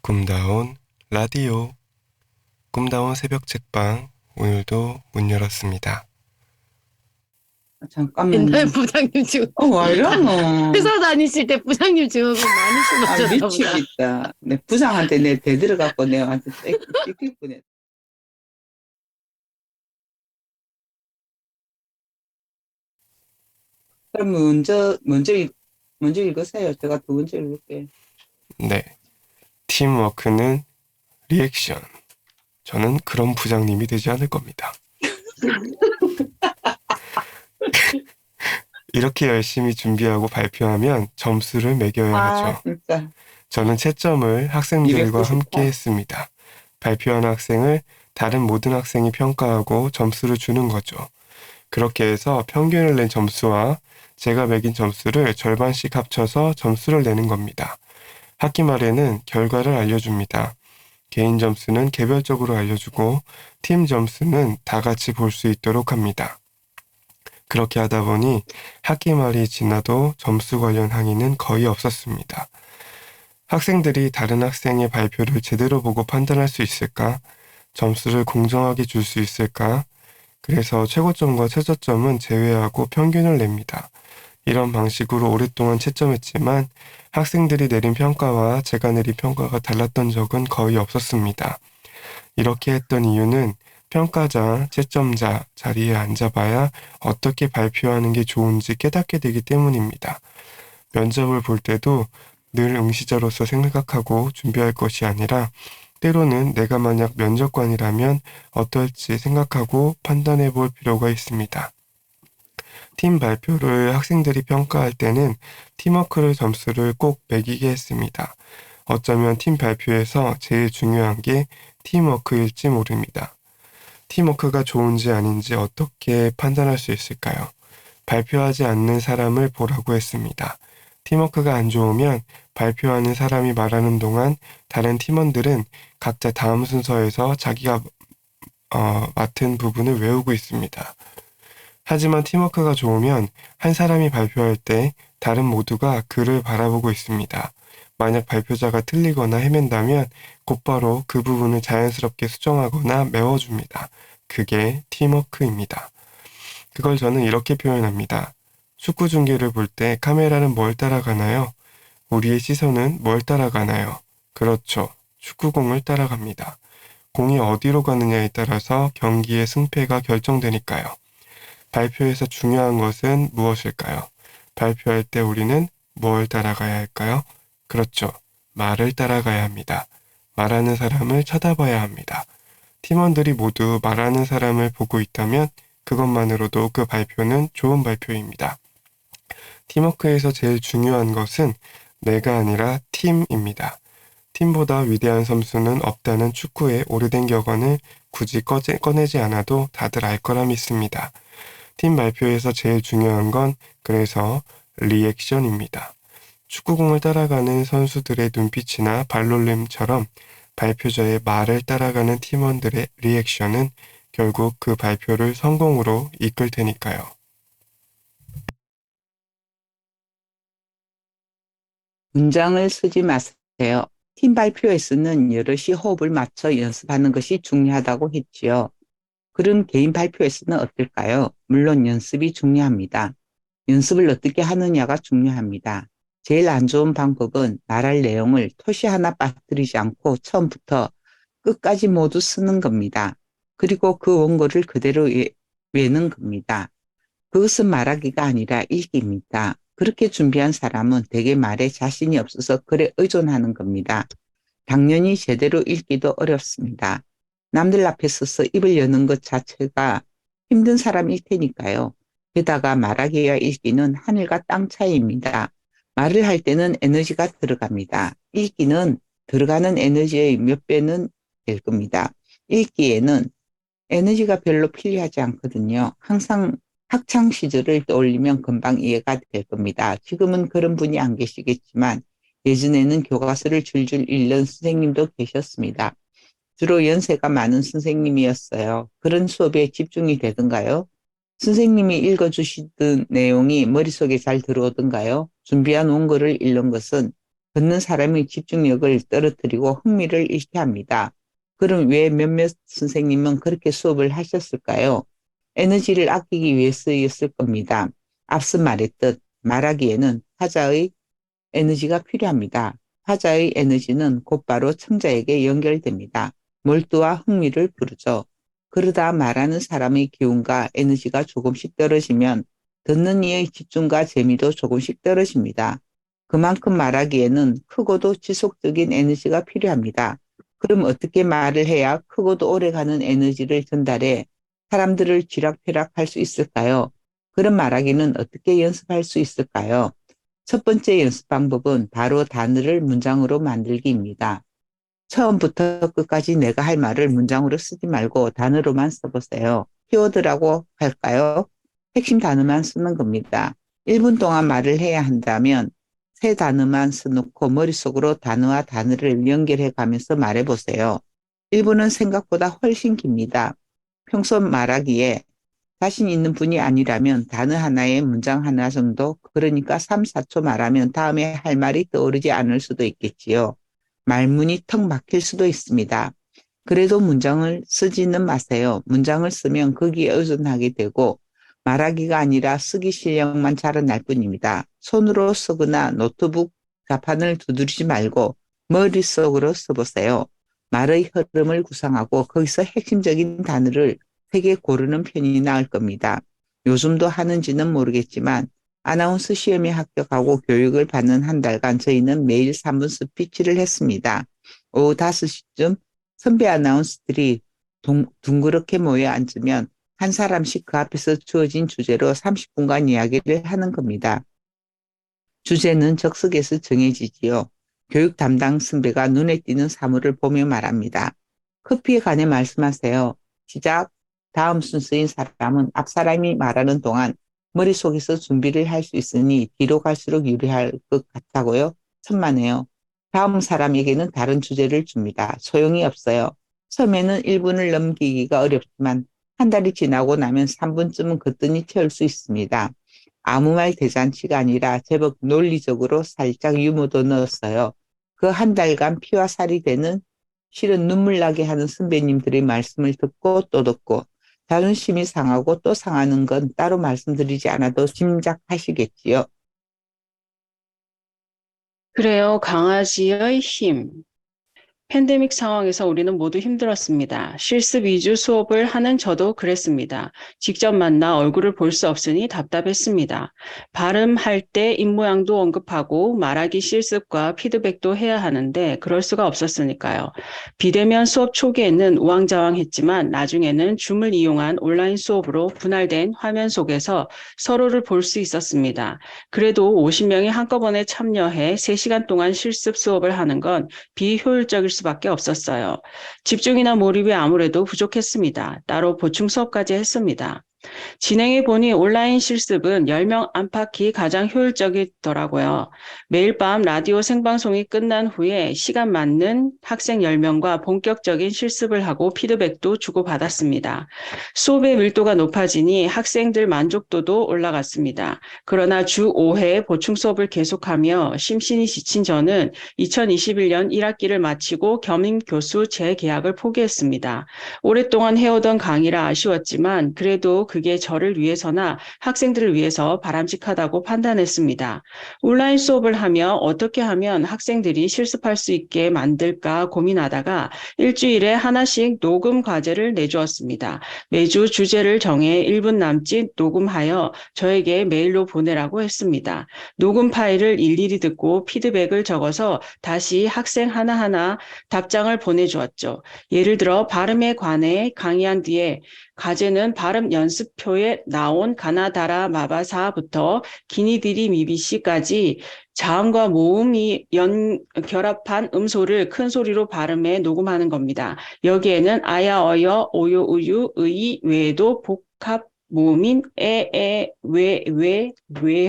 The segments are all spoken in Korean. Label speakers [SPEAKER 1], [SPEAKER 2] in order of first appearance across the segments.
[SPEAKER 1] 꿈다운 라디오, 꿈다운 새벽 책방, 오늘도 문 열었습니다.
[SPEAKER 2] 옛날
[SPEAKER 3] 잠깐만요.
[SPEAKER 2] 부장님 지금
[SPEAKER 3] 와 이러노.
[SPEAKER 2] 회사 다니실 때 부장님 증후군 많이
[SPEAKER 3] 아,
[SPEAKER 2] 심하셨나 보다.
[SPEAKER 3] 미치겠다. 내 부장한테 내 대들어갖고 내가 완전 찍힐 뻔했. 그럼 먼저 읽으세요. 제가 두 번째 읽을게요.
[SPEAKER 1] 네, 팀워크는 리액션. 저는 그런 부장님이 되지 않을 겁니다. 이렇게 열심히 준비하고 발표하면 점수를 매겨야
[SPEAKER 3] 아,
[SPEAKER 1] 하죠.
[SPEAKER 3] 진짜.
[SPEAKER 1] 저는 채점을 학생들과
[SPEAKER 3] 298.
[SPEAKER 1] 함께 했습니다. 발표한 학생을 다른 모든 학생이 평가하고 점수를 주는 거죠. 그렇게 해서 평균을 낸 점수와 제가 매긴 점수를 절반씩 합쳐서 점수를 내는 겁니다. 학기 말에는 결과를 알려줍니다. 개인 점수는 개별적으로 알려주고 팀 점수는 다 같이 볼 수 있도록 합니다. 그렇게 하다 보니 학기 말이 지나도 점수 관련 항의는 거의 없었습니다. 학생들이 다른 학생의 발표를 제대로 보고 판단할 수 있을까? 점수를 공정하게 줄 수 있을까? 그래서 최고점과 최저점은 제외하고 평균을 냅니다. 이런 방식으로 오랫동안 채점했지만 학생들이 내린 평가와 제가 내린 평가가 달랐던 적은 거의 없었습니다. 이렇게 했던 이유는 평가자, 채점자 자리에 앉아봐야 어떻게 발표하는 게 좋은지 깨닫게 되기 때문입니다. 면접을 볼 때도 늘 응시자로서 생각하고 준비할 것이 아니라 때로는 내가 만약 면접관이라면 어떨지 생각하고 판단해 볼 필요가 있습니다. 팀 발표를 학생들이 평가할 때는 팀워크를 점수를 꼭 매기게 했습니다. 어쩌면 팀 발표에서 제일 중요한 게 팀워크일지 모릅니다. 팀워크가 좋은지 아닌지 어떻게 판단할 수 있을까요? 발표하지 않는 사람을 보라고 했습니다. 팀워크가 안 좋으면 발표하는 사람이 말하는 동안 다른 팀원들은 각자 다음 순서에서 자기가 맡은 부분을 외우고 있습니다. 하지만 팀워크가 좋으면 한 사람이 발표할 때 다른 모두가 그를 바라보고 있습니다. 만약 발표자가 틀리거나 헤맨다면 곧바로 그 부분을 자연스럽게 수정하거나 메워줍니다. 그게 팀워크입니다. 그걸 저는 이렇게 표현합니다. 축구 중계를 볼 때 카메라는 뭘 따라가나요? 우리의 시선은 뭘 따라가나요? 그렇죠. 축구공을 따라갑니다. 공이 어디로 가느냐에 따라서 경기의 승패가 결정되니까요. 발표에서 중요한 것은 무엇일까요? 발표할 때 우리는 뭘 따라가야 할까요? 그렇죠. 말을 따라가야 합니다. 말하는 사람을 쳐다봐야 합니다. 팀원들이 모두 말하는 사람을 보고 있다면 그것만으로도 그 발표는 좋은 발표입니다. 팀워크에서 제일 중요한 것은 내가 아니라 팀입니다. 팀보다 위대한 선수는 없다는 축구의 오래된 격언을 굳이 꺼내지 않아도 다들 알 거라 믿습니다. 팀 발표에서 제일 중요한 건 그래서 리액션입니다. 축구공을 따라가는 선수들의 눈빛이나 발놀림처럼 발표자의 말을 따라가는 팀원들의 리액션은 결국 그 발표를 성공으로 이끌 테니까요.
[SPEAKER 3] 문장을 쓰지 마세요. 팀 발표에서는 여럿이 호흡을 맞춰 연습하는 것이 중요하다고 했지요. 그럼 개인 발표에서는 어떨까요? 물론 연습이 중요합니다. 연습을 어떻게 하느냐가 중요합니다. 제일 안 좋은 방법은 말할 내용을 토시 하나 빠뜨리지 않고 처음부터 끝까지 모두 쓰는 겁니다. 그리고 그 원고를 그대로 외는 겁니다. 그것은 말하기가 아니라 읽기입니다. 그렇게 준비한 사람은 대개 말에 자신이 없어서 글에 의존하는 겁니다. 당연히 제대로 읽기도 어렵습니다. 남들 앞에 서서 입을 여는 것 자체가 힘든 사람일 테니까요. 게다가 말하기와 읽기는 하늘과 땅 차이입니다. 말을 할 때는 에너지가 들어갑니다. 읽기는 들어가는 에너지의 몇 배는 될 겁니다. 읽기에는 에너지가 별로 필요하지 않거든요. 항상 학창 시절을 떠올리면 금방 이해가 될 겁니다. 지금은 그런 분이 안 계시겠지만 예전에는 교과서를 줄줄 읽는 선생님도 계셨습니다. 주로 연세가 많은 선생님이었어요. 그런 수업에 집중이 되던가요? 선생님이 읽어주시던 내용이 머릿속에 잘 들어오던가요? 준비한 원고를 읽는 것은 듣는 사람의 집중력을 떨어뜨리고 흥미를 잃게 합니다. 그럼 왜 몇몇 선생님은 그렇게 수업을 하셨을까요? 에너지를 아끼기 위해서였을 겁니다. 앞서 말했듯 말하기에는 타자의 에너지가 필요합니다. 타자의 에너지는 곧바로 청자에게 연결됩니다. 몰두와 흥미를 부르죠. 그러다 말하는 사람의 기운과 에너지가 조금씩 떨어지면 듣는 이의 집중과 재미도 조금씩 떨어집니다. 그만큼 말하기에는 크고도 지속적인 에너지가 필요합니다. 그럼 어떻게 말을 해야 크고도 오래가는 에너지를 전달해 사람들을 쥐락펴락할 수 있을까요? 그런 말하기는 어떻게 연습할 수 있을까요? 첫 번째 연습 방법은 바로 단어를 문장으로 만들기입니다. 처음부터 끝까지 내가 할 말을 문장으로 쓰지 말고 단어로만 써보세요. 키워드라고 할까요? 핵심 단어만 쓰는 겁니다. 1분 동안 말을 해야 한다면 세 단어만 써놓고 머릿속으로 단어와 단어를 연결해 가면서 말해보세요. 1분은 생각보다 훨씬 깁니다. 평소 말하기에 자신 있는 분이 아니라면 단어 하나에 문장 하나 정도, 그러니까 3, 4초 말하면 다음에 할 말이 떠오르지 않을 수도 있겠지요. 말문이 턱 막힐 수도 있습니다. 그래도 문장을 쓰지는 마세요. 문장을 쓰면 거기에 의존하게 되고 말하기가 아니라 쓰기 실력만 자라날 뿐입니다. 손으로 쓰거나 노트북 자판을 두드리지 말고 머릿속으로 써보세요. 말의 흐름을 구상하고 거기서 핵심적인 단어를 3개 고르는 편이 나을 겁니다. 요즘도 하는지는 모르겠지만 아나운서 시험에 합격하고 교육을 받는 한 달간 저희는 매일 3분 스피치를 했습니다. 오후 5시쯤 선배 아나운서들이 둥그렇게 모여 앉으면 한 사람씩 그 앞에서 주어진 주제로 30분간 이야기를 하는 겁니다. 주제는 적석에서 정해지지요. 교육 담당 선배가 눈에 띄는 사물을 보며 말합니다. 커피에 관해 말씀하세요. 시작. 다음 순서인 사람은 앞 사람이 말하는 동안 머릿속에서 준비를 할 수 있으니 뒤로 갈수록 유리할 것 같다고요? 천만에요. 다음 사람에게는 다른 주제를 줍니다. 소용이 없어요. 처음에는 1분을 넘기기가 어렵지만 한 달이 지나고 나면 3분쯤은 거뜬히 채울 수 있습니다. 아무 말 대잔치가 아니라 제법 논리적으로 살짝 유머도 넣었어요. 그 한 달간 피와 살이 되는 실은 눈물 나게 하는 선배님들의 말씀을 듣고 또 듣고 자존심이 상하고 또 상하는 건 따로 말씀드리지 않아도 짐작하시겠지요.
[SPEAKER 2] 그래요. 강아지의 힘. 팬데믹 상황에서 우리는 모두 힘들었습니다. 실습 위주 수업을 하는 저도 그랬습니다. 직접 만나 얼굴을 볼 수 없으니 답답했습니다. 발음할 때 입모양도 언급하고 말하기 실습과 피드백도 해야 하는데 그럴 수가 없었으니까요. 비대면 수업 초기에는 우왕좌왕했지만 나중에는 줌을 이용한 온라인 수업으로 분할된 화면 속에서 서로를 볼 수 있었습니다. 그래도 50명이 한꺼번에 참여해 3시간 동안 실습 수업을 하는 건 비효율적일 수밖에 없었어요. 집중이나 몰입이 아무래도 부족했습니다. 따로 보충 수업까지 했습니다. 진행해 보니 온라인 실습은 10명 안팎이 가장 효율적이더라고요. 매일 밤 라디오 생방송이 끝난 후에 시간 맞는 학생 10명과 본격적인 실습을 하고 피드백도 주고받았습니다. 수업의 밀도가 높아지니 학생들 만족도도 올라갔습니다. 그러나 주 5회 보충 수업을 계속하며 심신이 지친 저는 2021년 1학기를 마치고 겸임 교수 재계약을 포기했습니다. 오랫동안 해오던 강의라 아쉬웠지만 그래도 그게 저를 위해서나 학생들을 위해서 바람직하다고 판단했습니다. 온라인 수업을 하며 어떻게 하면 학생들이 실습할 수 있게 만들까 고민하다가 일주일에 하나씩 녹음 과제를 내주었습니다. 매주 주제를 정해 1분 남짓 녹음하여 저에게 메일로 보내라고 했습니다. 녹음 파일을 일일이 듣고 피드백을 적어서 다시 학생 하나하나 답장을 보내주었죠. 예를 들어 발음에 관해 강의한 뒤에 과제는 발음 연습표에 나온 가나다라 마바사부터 기니디리 미비시까지 자음과 모음이 결합한 음소를 큰 소리로 발음해 녹음하는 겁니다. 여기에는 아야, 어여, 오요, 우유, 의 외에도 복합 모음인 왜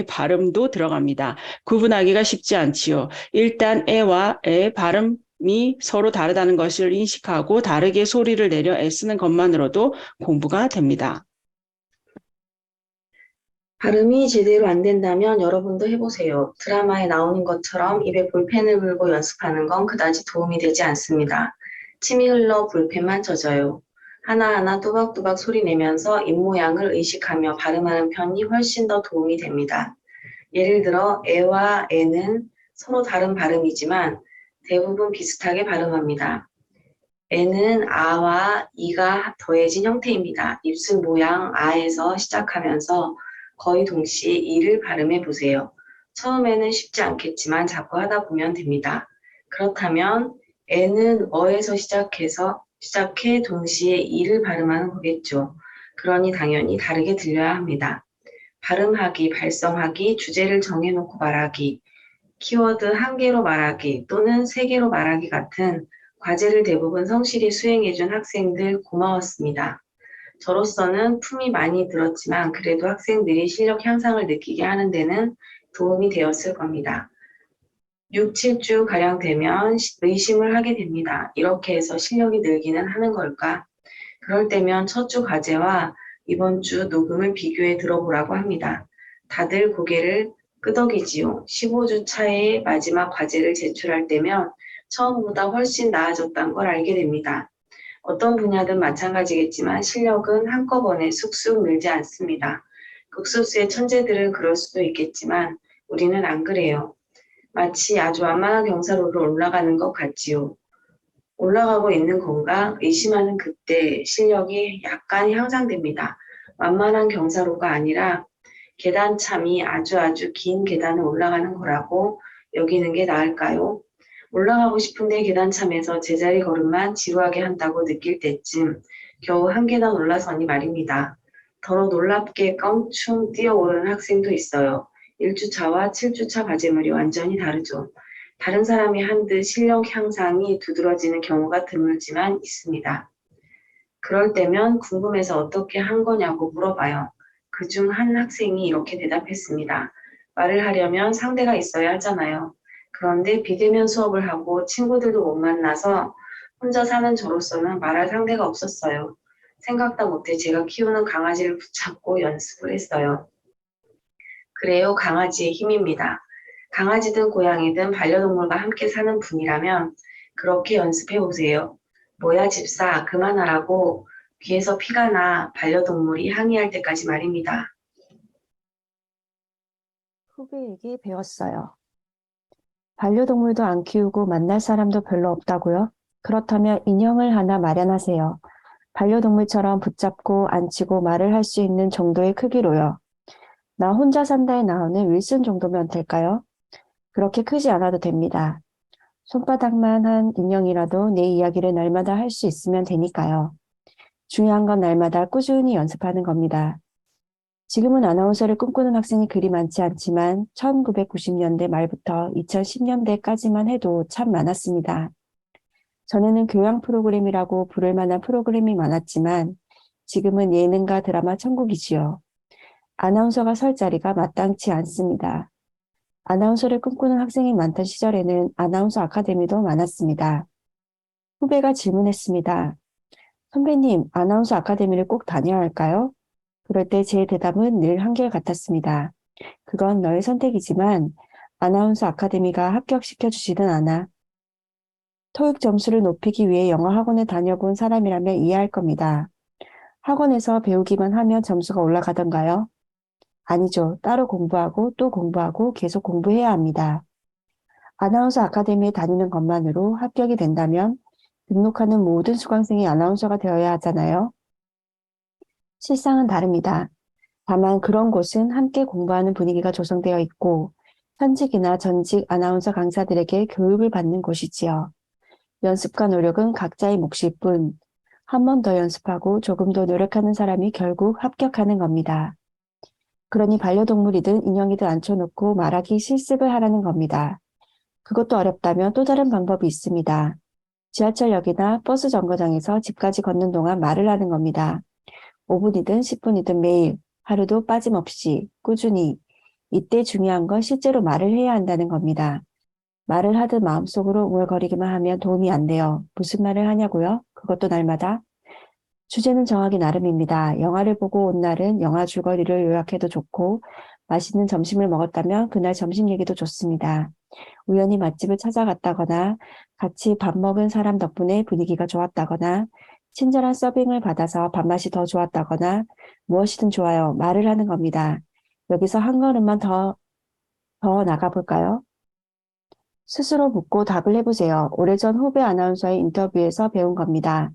[SPEAKER 2] 발음도 들어갑니다. 구분하기가 쉽지 않지요. 일단 에와 에 발음이 서로 다르다는 것을 인식하고 다르게 소리를 내려 애쓰는 것만으로도 공부가 됩니다.
[SPEAKER 4] 발음이 제대로 안 된다면 여러분도 해보세요. 드라마에 나오는 것처럼 입에 볼펜을 물고 연습하는 건 그다지 도움이 되지 않습니다. 침이 흘러 볼펜만 젖어요. 하나하나 또박또박 소리 내면서 입 모양을 의식하며 발음하는 편이 훨씬 더 도움이 됩니다. 예를 들어 에와 에는 서로 다른 발음이지만 대부분 비슷하게 발음합니다. 에는 아와 이가 더해진 형태입니다. 입술 모양 아에서 시작하면서 거의 동시에 이를 발음해 보세요. 처음에는 쉽지 않겠지만 자꾸 하다 보면 됩니다. 그렇다면 에는 어에서 시작해 동시에 이를 발음하는 거겠죠. 그러니 당연히 다르게 들려야 합니다. 발음하기, 발성하기, 주제를 정해놓고 말하기, 키워드 한 개로 말하기 또는 세 개로 말하기 같은 과제를 대부분 성실히 수행해준 학생들 고마웠습니다. 저로서는 품이 많이 들었지만 그래도 학생들이 실력 향상을 느끼게 하는 데는 도움이 되었을 겁니다. 6, 7주 가량 되면 의심을 하게 됩니다. 이렇게 해서 실력이 늘기는 하는 걸까? 그럴 때면 첫 주 과제와 이번 주 녹음을 비교해 들어보라고 합니다. 다들 고개를 끄덕이지요. 15주 차에 마지막 과제를 제출할 때면 처음보다 훨씬 나아졌다는 걸 알게 됩니다. 어떤 분야든 마찬가지겠지만 실력은 한꺼번에 쑥쑥 늘지 않습니다. 극소수의 천재들은 그럴 수도 있겠지만 우리는 안 그래요. 마치 아주 완만한 경사로를 올라가는 것 같지요. 올라가고 있는 건가 의심하는 그때 실력이 약간 향상됩니다. 완만한 경사로가 아니라 계단참이 아주 긴 계단을 올라가는 거라고 여기는 게 나을까요? 올라가고 싶은데 계단참에서 제자리 걸음만 지루하게 한다고 느낄 때쯤 겨우 한 계단 올라서니 말입니다. 더러 놀랍게 껑충 뛰어오르는 학생도 있어요. 1주차와 7주차 과제물이 완전히 다르죠. 다른 사람이 한 듯 실력 향상이 두드러지는 경우가 드물지만 있습니다. 그럴 때면 궁금해서 어떻게 한 거냐고 물어봐요. 그중 한 학생이 이렇게 대답했습니다. 말을 하려면 상대가 있어야 하잖아요. 그런데 비대면 수업을 하고 친구들도 못 만나서 혼자 사는 저로서는 말할 상대가 없었어요. 생각도 못해 제가 키우는 강아지를 붙잡고 연습을 했어요. 그래요, 강아지의 힘입니다. 강아지든 고양이든 반려동물과 함께 사는 분이라면 그렇게 연습해 보세요. 뭐야 집사, 그만하라고 귀에서 피가 나 반려동물이 항의할 때까지 말입니다.
[SPEAKER 5] 후배에게 배웠어요. 반려동물도 안 키우고 만날 사람도 별로 없다고요? 그렇다면 인형을 하나 마련하세요. 반려동물처럼 붙잡고 앉히고 말을 할 수 있는 정도의 크기로요. 나 혼자 산다에 나오는 윌슨 정도면 될까요? 그렇게 크지 않아도 됩니다. 손바닥만 한 인형이라도 내 이야기를 날마다 할 수 있으면 되니까요. 중요한 건 날마다 꾸준히 연습하는 겁니다. 지금은 아나운서를 꿈꾸는 학생이 그리 많지 않지만 1990년대 말부터 2010년대까지만 해도 참 많았습니다. 전에는 교양 프로그램이라고 부를 만한 프로그램이 많았지만 지금은 예능과 드라마 천국이지요. 아나운서가 설 자리가 마땅치 않습니다. 아나운서를 꿈꾸는 학생이 많던 시절에는 아나운서 아카데미도 많았습니다. 후배가 질문했습니다. 선배님, 아나운서 아카데미를 꼭 다녀야 할까요? 그럴 때 제 대답은 늘 한결같았습니다. 그건 너의 선택이지만 아나운서 아카데미가 합격시켜주지는 않아. 토익 점수를 높이기 위해 영어 학원에 다녀본 사람이라면 이해할 겁니다. 학원에서 배우기만 하면 점수가 올라가던가요? 아니죠. 따로 공부하고 또 공부하고 계속 공부해야 합니다. 아나운서 아카데미에 다니는 것만으로 합격이 된다면 등록하는 모든 수강생이 아나운서가 되어야 하잖아요. 실상은 다릅니다. 다만 그런 곳은 함께 공부하는 분위기가 조성되어 있고 현직이나 전직 아나운서 강사들에게 교육을 받는 곳이지요. 연습과 노력은 각자의 몫일 뿐, 한 번 더 연습하고 조금 더 노력하는 사람이 결국 합격하는 겁니다. 그러니 반려동물이든 인형이든 앉혀놓고 말하기 실습을 하라는 겁니다. 그것도 어렵다면 또 다른 방법이 있습니다. 지하철역이나 버스 정거장에서 집까지 걷는 동안 말을 하는 겁니다. 5분이든 10분이든 매일, 하루도 빠짐없이, 꾸준히. 이때 중요한 건 실제로 말을 해야 한다는 겁니다. 말을 하듯 마음속으로 웅얼거리기만 하면 도움이 안 돼요. 무슨 말을 하냐고요? 그것도 날마다? 주제는 정하기 나름입니다. 영화를 보고 온 날은 영화 줄거리를 요약해도 좋고, 맛있는 점심을 먹었다면 그날 점심 얘기도 좋습니다. 우연히 맛집을 찾아갔다거나, 같이 밥 먹은 사람 덕분에 분위기가 좋았다거나, 친절한 서빙을 받아서 밥맛이 더 좋았다거나, 무엇이든 좋아요. 말을 하는 겁니다. 여기서 한 걸음만 더 나가볼까요? 스스로 묻고 답을 해보세요. 오래전 후배 아나운서의 인터뷰에서 배운 겁니다.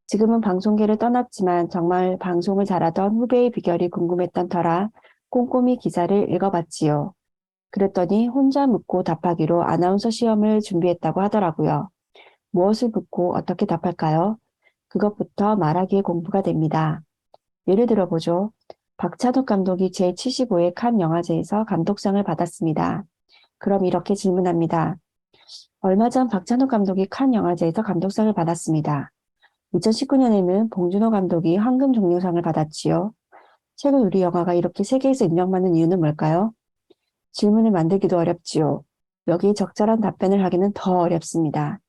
[SPEAKER 5] 지금은 방송계를 떠났지만 정말 방송을 잘하던 후배의 비결이 궁금했던 터라 꼼꼼히 기사를 읽어봤지요. 그랬더니 혼자 묻고 답하기로 아나운서 시험을 준비했다고 하더라고요. 무엇을 묻고 어떻게 답할까요? 그것부터 말하기에 공부가 됩니다. 예를 들어보죠. 박찬욱 감독이 제75회 칸 영화제에서 감독상을 받았습니다. 그럼 이렇게 질문합니다. 얼마 전 박찬욱 감독이 칸 영화제에서 감독상을 받았습니다. 2019년에는 봉준호 감독이 황금 종려상을 받았지요. 최근 우리 영화가 이렇게 세계에서 인정받는 이유는 뭘까요? 질문을 만들기도 어렵지요. 여기 적절한 답변을 하기는 더 어렵습니다.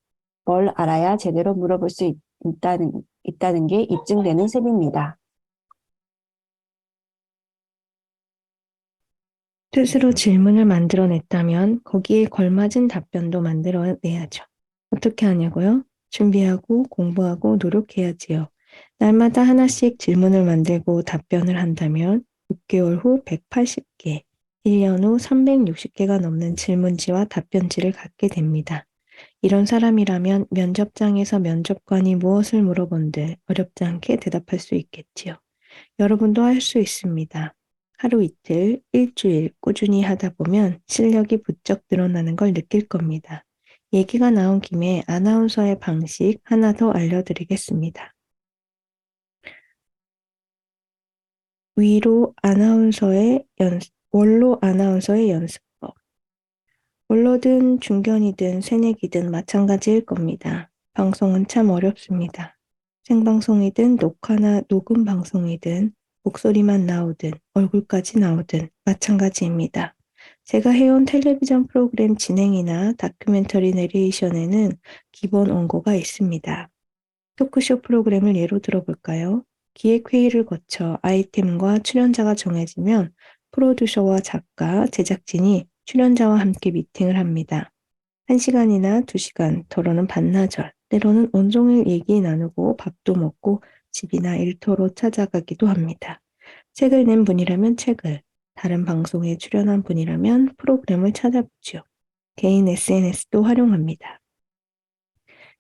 [SPEAKER 5] 뭘 알아야 제대로 물어볼 수 있다는 게 입증되는 셈입니다.
[SPEAKER 6] 스스로 질문을 만들어냈다면 거기에 걸맞은 답변도 만들어내야죠. 어떻게 하냐고요? 준비하고 공부하고 노력해야지요. 날마다 하나씩 질문을 만들고 답변을 한다면 6개월 후 180개, 1년 후 360개가 넘는 질문지와 답변지를 갖게 됩니다. 이런 사람이라면 면접장에서 면접관이 무엇을 물어본들 어렵지 않게 대답할 수 있겠지요. 여러분도 할 수 있습니다. 하루 이틀, 일주일 꾸준히 하다 보면 실력이 부쩍 늘어나는 걸 느낄 겁니다. 얘기가 나온 김에 아나운서의 방식 하나 더 알려드리겠습니다. 원로 아나운서의 연습법. 원로든 중견이든 새내기든 마찬가지일 겁니다. 방송은 참 어렵습니다. 생방송이든 녹화나 녹음 방송이든 목소리만 나오든 얼굴까지 나오든 마찬가지입니다. 제가 해온 텔레비전 프로그램 진행이나 다큐멘터리 내레이션에는 기본 원고가 있습니다. 토크쇼 프로그램을 예로 들어볼까요? 기획회의를 거쳐 아이템과 출연자가 정해지면 프로듀서와 작가, 제작진이 출연자와 함께 미팅을 합니다. 1시간이나 2시간, 더러는 반나절, 때로는 온종일 얘기 나누고 밥도 먹고 집이나 일터로 찾아가기도 합니다. 책을 낸 분이라면 책을, 다른 방송에 출연한 분이라면 프로그램을 찾아보죠. 개인 SNS도 활용합니다.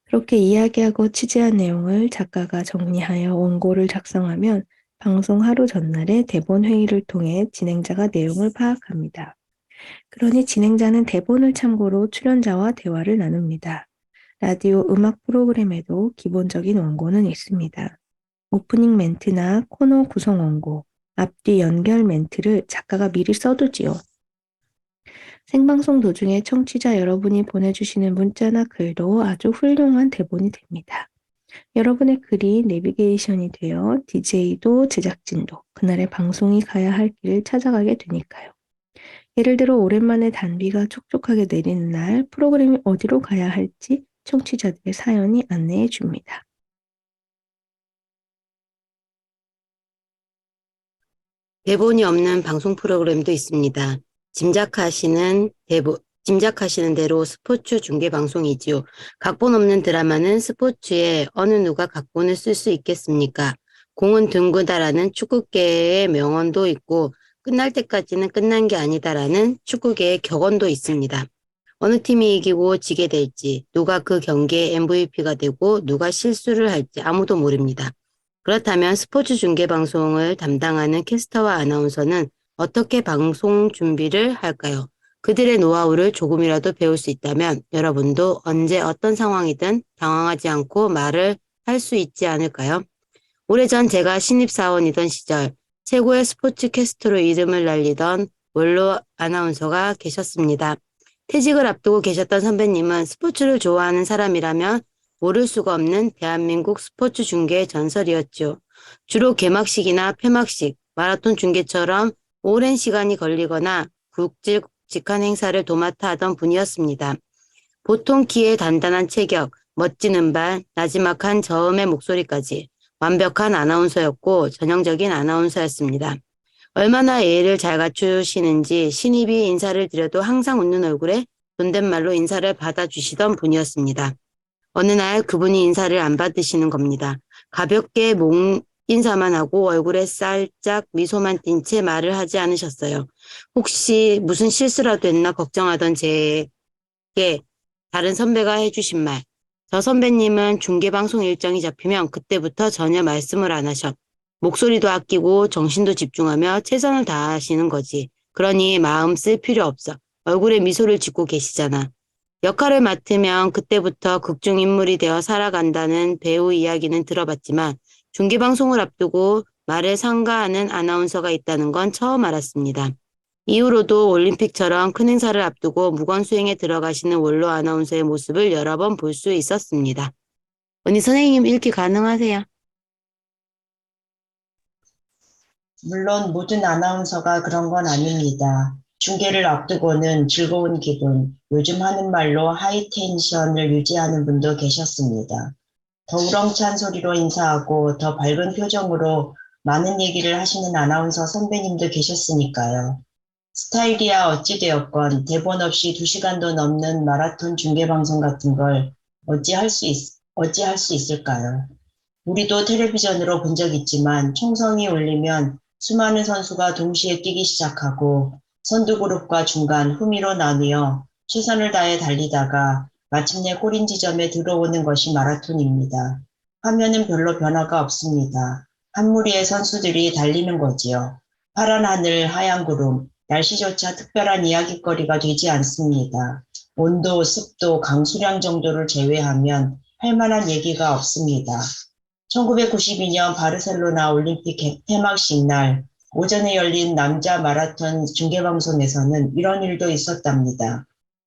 [SPEAKER 6] 그렇게 이야기하고 취재한 내용을 작가가 정리하여 원고를 작성하면 방송 하루 전날에 대본 회의를 통해 진행자가 내용을 파악합니다. 그러니 진행자는 대본을 참고로 출연자와 대화를 나눕니다. 라디오 음악 프로그램에도 기본적인 원고는 있습니다. 오프닝 멘트나 코너 구성 원고, 앞뒤 연결 멘트를 작가가 미리 써두지요. 생방송 도중에 청취자 여러분이 보내주시는 문자나 글도 아주 훌륭한 대본이 됩니다. 여러분의 글이 내비게이션이 되어 DJ도 제작진도 그날의 방송이 가야 할 길을 찾아가게 되니까요. 예를 들어 오랜만에 단비가 촉촉하게 내리는 날 프로그램이 어디로 가야 할지 청취자들의 사연이 안내해 줍니다.
[SPEAKER 7] 대본이 없는 방송 프로그램도 있습니다. 짐작하시는 대로 스포츠 중계 방송이지요. 각본 없는 드라마는 스포츠에 어느 누가 각본을 쓸 수 있겠습니까? 공은 둥그다라는 축구계의 명언도 있고 끝날 때까지는 끝난 게 아니다라는 축구계의 격언도 있습니다. 어느 팀이 이기고 지게 될지, 누가 그 경기의 MVP가 되고 누가 실수를 할지 아무도 모릅니다. 그렇다면 스포츠 중계 방송을 담당하는 캐스터와 아나운서는 어떻게 방송 준비를 할까요? 그들의 노하우를 조금이라도 배울 수 있다면 여러분도 언제 어떤 상황이든 당황하지 않고 말을 할 수 있지 않을까요? 오래전 제가 신입사원이던 시절 최고의 스포츠 캐스터로 이름을 날리던 원로 아나운서가 계셨습니다. 퇴직을 앞두고 계셨던 선배님은 스포츠를 좋아하는 사람이라면 모를 수가 없는 대한민국 스포츠 중계의 전설이었죠. 주로 개막식이나 폐막식, 마라톤 중계처럼 오랜 시간이 걸리거나 굵직한 행사를 도맡아 하던 분이었습니다. 보통 키에 단단한 체격, 멋진 음반, 나지막한 저음의 목소리까지 완벽한 아나운서였고 전형적인 아나운서였습니다. 얼마나 예의를 잘 갖추시는지 신입이 인사를 드려도 항상 웃는 얼굴에 존댓말로 인사를 받아주시던 분이었습니다. 어느 날 그분이 인사를 안 받으시는 겁니다. 가볍게 목 인사만 하고 얼굴에 살짝 미소만 띈 채 말을 하지 않으셨어요. 혹시 무슨 실수라도 했나 걱정하던 제게 다른 선배가 해주신 말. 저 선배님은 중계방송 일정이 잡히면 그때부터 전혀 말씀을 안 하셔. 목소리도 아끼고 정신도 집중하며 최선을 다하시는 거지. 그러니 마음 쓸 필요 없어. 얼굴에 미소를 짓고 계시잖아. 역할을 맡으면 그때부터 극중 인물이 되어 살아간다는 배우 이야기는 들어봤지만 중계방송을 앞두고 말을 상가하는 아나운서가 있다는 건 처음 알았습니다. 이후로도 올림픽처럼 큰 행사를 앞두고 무건수행에 들어가시는 원로 아나운서의 모습을 여러 번 볼 수 있었습니다. 언니 선생님 읽기 가능하세요?
[SPEAKER 8] 물론 모든 아나운서가 그런 건 아닙니다. 중계를 앞두고는 즐거운 기분, 요즘 하는 말로 하이텐션을 유지하는 분도 계셨습니다. 더 우렁찬 소리로 인사하고 더 밝은 표정으로 많은 얘기를 하시는 아나운서 선배님도 계셨으니까요. 스타일이야 어찌되었건 대본 없이 2시간도 넘는 마라톤 중계방송 같은 걸 어찌할 수 있을까요? 우리도 텔레비전으로 본 적 있지만 총성이 울리면 수많은 선수가 동시에 뛰기 시작하고 선두그룹과 중간 후미로 나뉘어 최선을 다해 달리다가 마침내 골인 지점에 들어오는 것이 마라톤입니다. 화면은 별로 변화가 없습니다. 한 무리의 선수들이 달리는 거지요. 파란 하늘, 하얀 구름, 날씨조차 특별한 이야깃거리가 되지 않습니다. 온도, 습도, 강수량 정도를 제외하면 할 만한 얘기가 없습니다. 1992년 바르셀로나 올림픽 폐막식 날 오전에 열린 남자 마라톤 중계방송에서는 이런 일도 있었답니다.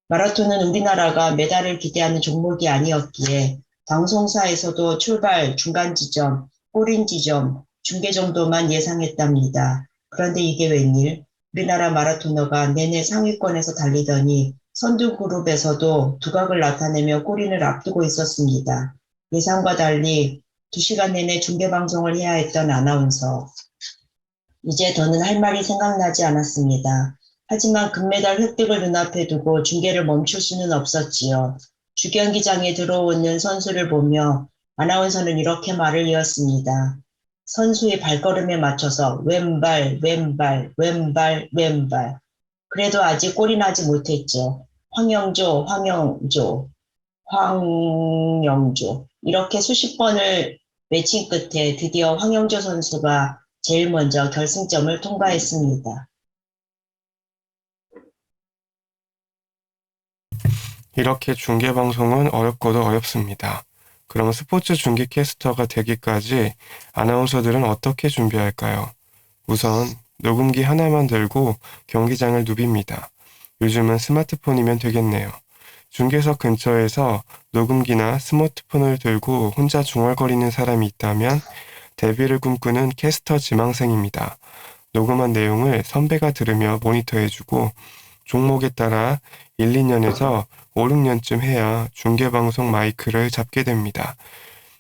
[SPEAKER 8] 마라톤은 우리나라가 메달을 기대하는 종목이 아니었기에 방송사에서도 출발, 중간 지점, 골인 지점, 중계 정도만 예상했답니다. 그런데 이게 웬일? 우리나라 마라토너가 내내 상위권에서 달리더니 선두 그룹에서도 두각을 나타내며 골인을 앞두고 있었습니다. 예상과 달리 2시간 내내 중계방송을 해야 했던 아나운서. 이제 더는 할 말이 생각나지 않았습니다. 하지만 금메달 획득을 눈앞에 두고 중계를 멈출 수는 없었지요. 주경기장에 들어오는 선수를 보며 아나운서는 이렇게 말을 이었습니다. 선수의 발걸음에 맞춰서 왼발, 왼발, 왼발, 왼발. 그래도 아직 골이 나지 못했죠. 황영조, 황영조, 황영조. 이렇게 수십 번을 외친 끝에 드디어 황영조 선수가 제일 먼저 결승점을 통과했습니다.
[SPEAKER 1] 이렇게 중계방송은 어렵고도 어렵습니다. 그럼 스포츠 중계 캐스터가 되기까지 아나운서들은 어떻게 준비할까요? 우선 녹음기 하나만 들고 경기장을 누빕니다. 요즘은 스마트폰이면 되겠네요. 중계석 근처에서 녹음기나 스마트폰을 들고 혼자 중얼거리는 사람이 있다면 데뷔를 꿈꾸는 캐스터 지망생입니다. 녹음한 내용을 선배가 들으며 모니터해주고 종목에 따라 1, 2년에서 5, 6년쯤 해야 중계방송 마이크를 잡게 됩니다.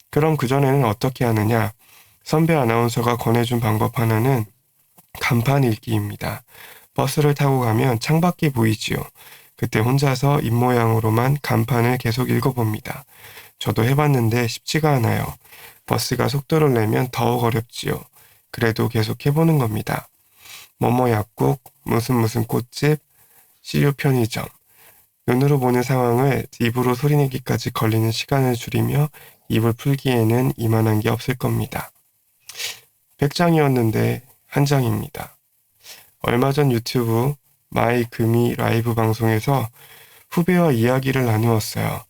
[SPEAKER 1] 그럼 그전에는 어떻게 하느냐? 선배 아나운서가 권해준 방법 하나는 간판 읽기입니다. 버스를 타고 가면 창밖이 보이지요. 그때 혼자서 입모양으로만 간판을 계속 읽어봅니다. 저도 해봤는데 쉽지가 않아요. 버스가 속도를 내면 더욱 어렵지요. 그래도 계속 해보는 겁니다. 뭐뭐 약국, 무슨 꽃집, CU 편의점. 눈으로 보는 상황을 입으로 소리내기까지 걸리는 시간을 줄이며 입을 풀기에는 이만한 게 없을 겁니다. 100장이었는데 한 장입니다. 얼마 전 유튜브 마이 금이 라이브 방송에서 후배와 이야기를 나누었어요.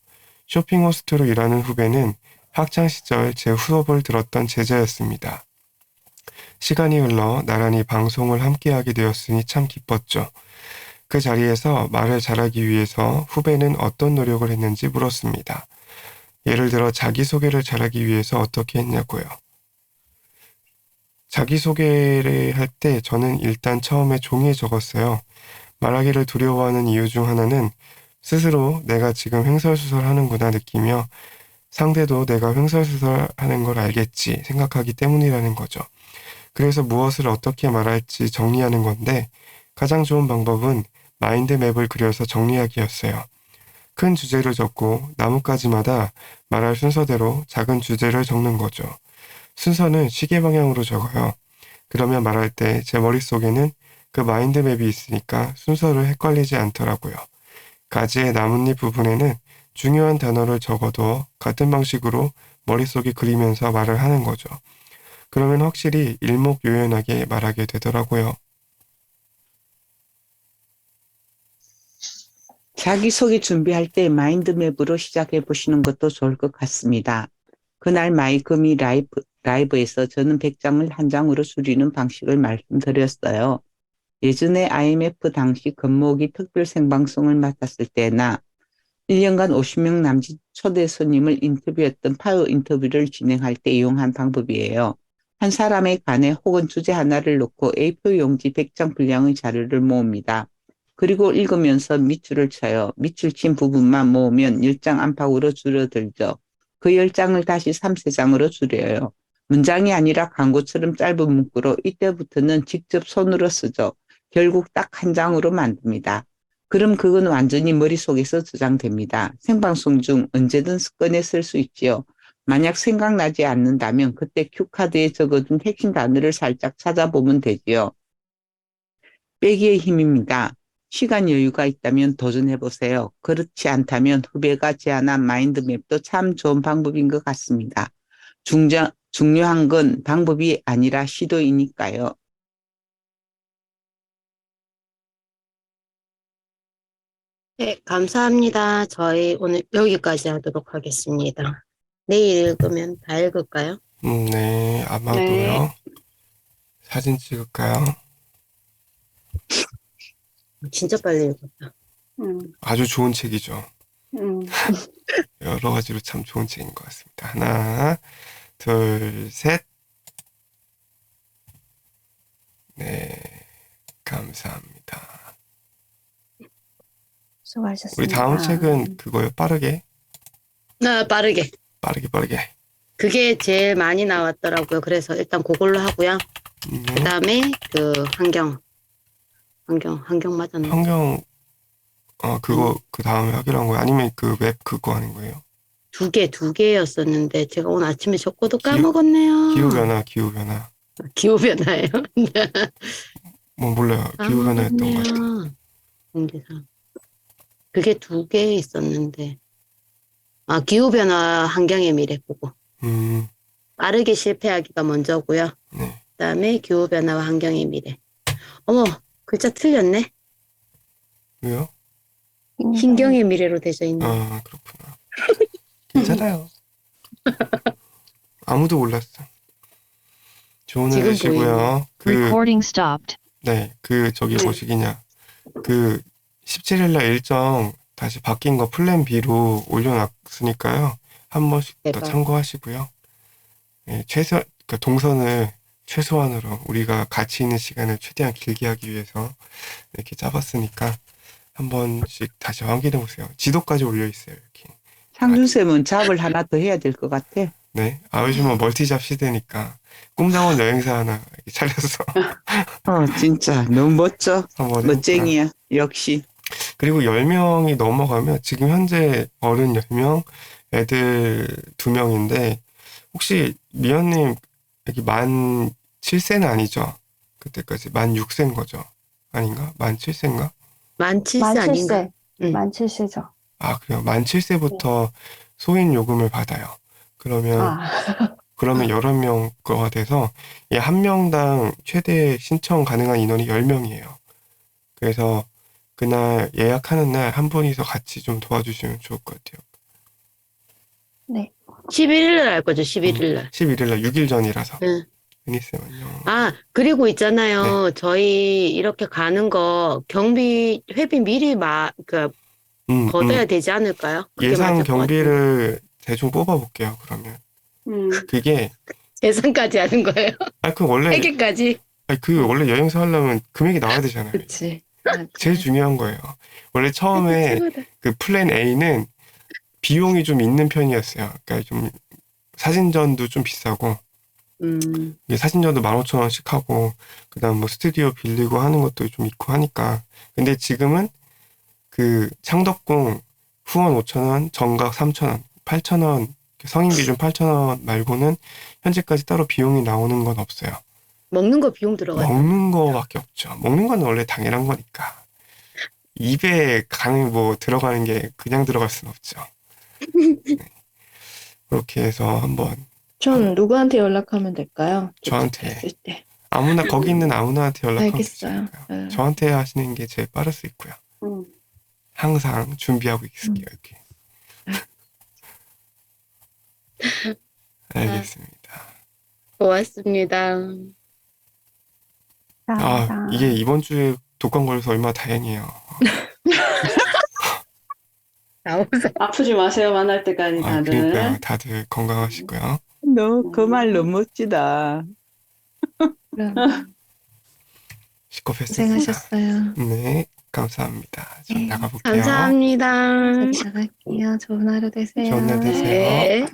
[SPEAKER 1] 쇼핑 호스트로 일하는 후배는 학창시절 제 수업을 들었던 제자였습니다. 시간이 흘러 나란히 방송을 함께하게 되었으니 참 기뻤죠. 그 자리에서 말을 잘하기 위해서 후배는 어떤 노력을 했는지 물었습니다. 예를 들어 자기소개를 잘하기 위해서 어떻게 했냐고요. 자기소개를 할 때 저는 일단 처음에 종이에 적었어요. 말하기를 두려워하는 이유 중 하나는 스스로 내가 지금 횡설수설하는구나 느끼며 상대도 내가 횡설수설하는 걸 알겠지 생각하기 때문이라는 거죠. 그래서 무엇을 어떻게 말할지 정리하는 건데 가장 좋은 방법은 마인드맵을 그려서 정리하기였어요. 큰 주제를 적고 나뭇가지마다 말할 순서대로 작은 주제를 적는 거죠. 순서는 시계 방향으로 적어요. 그러면 말할 때 제 머릿속에는 그 마인드맵이 있으니까 순서를 헷갈리지 않더라고요. 가지의 나뭇잎 부분에는 중요한 단어를 적어도 같은 방식으로 머릿속에 그리면서 말을 하는 거죠. 그러면 확실히 일목요연하게 말하게 되더라고요.
[SPEAKER 3] 자기소개 준비할 때 마인드맵으로 시작해 보시는 것도 좋을 것 같습니다. 그날 마이금이 라이브에서 저는 100장을 한 장으로 줄이는 방식을 말씀드렸어요. 예전에 IMF 당시 건모기 특별 생방송을 맡았을 때나 1년간 50명 남짓 초대 손님을 인터뷰했던 파워 인터뷰를 진행할 때 이용한 방법이에요. 한 사람에 관해 혹은 주제 하나를 놓고 A4 용지 100장 분량의 자료를 모읍니다. 그리고 읽으면서 밑줄을 쳐요. 밑줄 친 부분만 모으면 10장 안팎으로 줄어들죠. 그 10장을 다시 3~4장으로 줄여요. 문장이 아니라 광고처럼 짧은 문구로 이때부터는 직접 손으로 쓰죠. 결국 딱 한 장으로 만듭니다. 그럼 그건 완전히 머릿속에서 저장됩니다. 생방송 중 언제든 습관에 쓸 수 있지요. 만약 생각나지 않는다면 그때 큐카드에 적어둔 핵심 단어를 살짝 찾아보면 되지요. 빼기의 힘입니다. 시간 여유가 있다면 도전해보세요. 그렇지 않다면 후배가 제안한 마인드맵도 참 좋은 방법인 것 같습니다. 중요한 건 방법이 아니라 시도이니까요.
[SPEAKER 7] 네, 감사합니다. 저희 오늘 여기까지 하도록 하겠습니다. 내일 읽으면 다 읽을까요?
[SPEAKER 1] 네, 아마도요.
[SPEAKER 2] 네.
[SPEAKER 1] 사진 찍을까요?
[SPEAKER 7] 진짜 빨리 읽었다.
[SPEAKER 1] 아주 좋은 책이죠.
[SPEAKER 2] 음.
[SPEAKER 1] 여러 가지로 참 좋은 책인 것 같습니다. 하나, 둘, 셋. 네, 감사합니다.
[SPEAKER 5] 수고하셨습니다.
[SPEAKER 1] 우리 다음 책은 그거요. 빠르게.
[SPEAKER 7] 빠르게.
[SPEAKER 1] 빠르게.
[SPEAKER 7] 그게 제일 많이 나왔더라고요. 그래서 일단 그걸로 하고요.
[SPEAKER 1] 네.
[SPEAKER 7] 그다음에 그 환경 맞았나?
[SPEAKER 1] 환경, 그거 그 다음에 하기로 한 거예요? 아니면 그 웹 그거 하는 거예요?
[SPEAKER 7] 두 개였었는데 제가 오늘 아침에 적고도 까먹었네요.
[SPEAKER 1] 기후변화.
[SPEAKER 7] 기후변화예요.
[SPEAKER 1] 뭐 몰라요. 기후변화였던 것 같아요.
[SPEAKER 7] 까먹었네요. 공기상. 그게 2개 있었는데. 기후변화 환경의 미래 보고. 빠르게 실패하기가 먼저고요.
[SPEAKER 1] 네.
[SPEAKER 7] 그다음에 기후변화와 환경의 미래. 어머, 글자 틀렸네.
[SPEAKER 1] 왜요?
[SPEAKER 7] 신경의 미래로 되어 있네.
[SPEAKER 1] 아, 그렇구나. 괜찮아요. 아무도 몰랐어. 좋은 일
[SPEAKER 7] 지금
[SPEAKER 1] 되시고요.
[SPEAKER 9] Recording stopped.
[SPEAKER 1] 네, 저기 뭐시기냐. 17일날 일정 다시 바뀐 거 플랜 B로 올려놨으니까요. 한 번씩 더
[SPEAKER 7] 대박.
[SPEAKER 1] 참고하시고요. 네, 동선을 최소한으로 우리가 가치 있는 시간을 최대한 길게 하기 위해서 이렇게 짜봤으니까 한 번씩 다시 확인해 보세요. 지도까지 올려 있어요, 이렇게.
[SPEAKER 3] 상준쌤은 잡을 하나 더 해야 될 것 같아.
[SPEAKER 1] 네, 요즘은 멀티잡 시대니까 꿈나온 여행사 하나 이렇게 차려서
[SPEAKER 3] 진짜 너무 멋져.
[SPEAKER 1] 한번
[SPEAKER 3] 멋쟁이야. 역시.
[SPEAKER 1] 그리고 10명이 넘어가면 지금 현재 어른 10명, 애들 2명인데 혹시 미연님 여기 만 7세는 아니죠? 그때까지 만 6세인 거죠? 아닌가? 만 7세인가?
[SPEAKER 7] 만 7세 아닌가?
[SPEAKER 5] 만 7세죠.
[SPEAKER 1] 그래요. 만 7세부터 소인 요금을 받아요. 그러면 11명 거가 돼서 한 명당 최대 신청 가능한 인원이 10명이에요. 그래서 그날 예약하는 날 한 분이서 같이 좀 도와주시면 좋을 것 같아요.
[SPEAKER 5] 네.
[SPEAKER 7] 11일 날 할 거죠, 11일 날.
[SPEAKER 1] 11일 날 6일 전이라서.
[SPEAKER 7] 응.
[SPEAKER 1] 은희쌤 안녕.
[SPEAKER 7] 그리고 있잖아요. 저희 이렇게 가는 거 회비 미리 걷어야 되지 않을까요? 그게
[SPEAKER 1] 예상
[SPEAKER 7] 맞을 것
[SPEAKER 1] 경비를 대충 뽑아볼게요, 그러면. 그게,
[SPEAKER 7] 예상까지 하는 거예요.
[SPEAKER 1] 그 원래,
[SPEAKER 7] 회계까지.
[SPEAKER 1] 원래 여행사 하려면 금액이 나와야 되잖아요.
[SPEAKER 2] 그치.
[SPEAKER 1] 제일 중요한 거예요. 원래 처음에
[SPEAKER 7] 최고다.
[SPEAKER 1] 그 플랜 A는 비용이 좀 있는 편이었어요. 그러니까 좀 사진전도 좀 비싸고 이게 사진전도 15,000원씩 하고 그다음 뭐 스튜디오 빌리고 하는 것도 좀 있고 하니까. 근데 지금은 그 창덕궁 후원 5,000원, 정각 3,000원, 8,000원, 성인 기준 8,000원 말고는 현재까지 따로 비용이 나오는 건 없어요.
[SPEAKER 7] 먹는 거 비용 들어가죠.
[SPEAKER 1] 먹는 거밖에 없죠. 먹는 건 원래 당연한 거니까. 입에 가는 뭐 들어가는 게 그냥 들어갈 수는 없죠. 네. 그렇게 해서 한번
[SPEAKER 6] 전 누구한테 연락하면 될까요?
[SPEAKER 1] 저한테.
[SPEAKER 6] 도착했을 때.
[SPEAKER 1] 아무나 거기 있는 아무나한테 연락하면 되지
[SPEAKER 6] 알겠어요.
[SPEAKER 1] 않을까요? 저한테 하시는 게 제일 빠를 수 있고요. 항상 준비하고 있을게요. 이렇게. 알겠습니다.
[SPEAKER 7] 고맙습니다.
[SPEAKER 1] 아, 이게 이번 주에 독감 걸려서 얼마나 다행이에요.
[SPEAKER 7] 나오세요.
[SPEAKER 2] 아프지 마세요. 만날 때까지
[SPEAKER 1] 아,
[SPEAKER 2] 다들.
[SPEAKER 1] 그러니까요. 다들 건강하시고요.
[SPEAKER 3] 그 말 너무 멋지다.
[SPEAKER 6] 그럼
[SPEAKER 1] 시겁했습니다.
[SPEAKER 6] 고생하셨어요.
[SPEAKER 1] 네, 감사합니다. 전
[SPEAKER 6] 네,
[SPEAKER 1] 나가볼게요.
[SPEAKER 7] 감사합니다.
[SPEAKER 6] 저기 나갈게요. 좋은 하루 되세요.
[SPEAKER 1] 좋은 날 되세요.
[SPEAKER 7] 네.